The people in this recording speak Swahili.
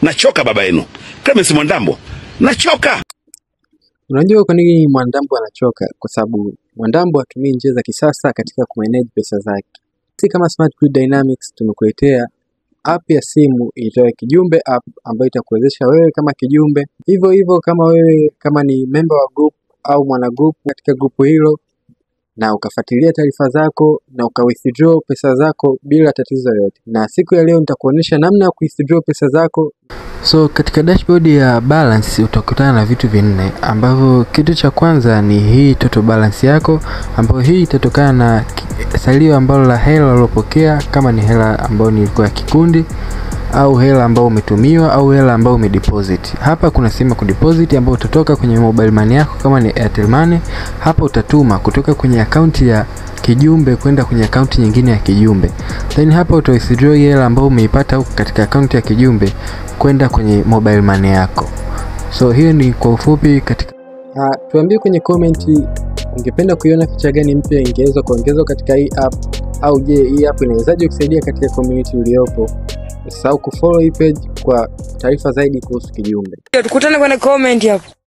Nachoka baba yenu. Clemens Mwandambo. Nachoka. Unajua kwa nini Mwandambo anachoka? Kwa sababu Mwandambo hatumii njia za kisasa katika kumanage pesa zake. Si kama Smart Grid Dynamics tumekuletea app ya simu inaitwa Kijumbe app ambayo itakuwezesha wewe kama kijumbe. Hivyo kama wewe kama ni member wa group au mwana group katika group hilo na ukafuatilia taarifa zako na ukawithdraw pesa zako bila tatizo lolote. Na siku ya leo nitakuonyesha namna ya kuwithdraw pesa zako. So katika dashboard ya balance utakutana na vitu vinne ambavyo kitu cha kwanza ni hii total balance yako, ambayo hii itatokana na salio ambalo la hela ulilopokea, kama ni hela ambayo ni ilikuwa ya kikundi au hela ambayo umetumiwa au hela ambayo umedeposit. Hapa kuna sema kudeposit ambayo utatoka kwenye mobile money yako kama ni Airtel Money. Hapa utatuma kutoka kwenye akaunti ya kijumbe kwenda kwenye akaunti nyingine ya kijumbe. Then hapa utawithdraw hela ambayo umeipata huko katika akaunti ya kijumbe kwenda kwenye mobile money yako. So hiyo ni kwa ufupi katika tuambie kwenye comment ungependa kuiona feature gani mpya ingeweza kuongezwa katika hii app, au je hii app inawezaje kusaidia katika community uliopo. Usisahau kufollow hii page kwa taarifa zaidi kuhusu kijumbe. Tukutane kwenye comment hapo.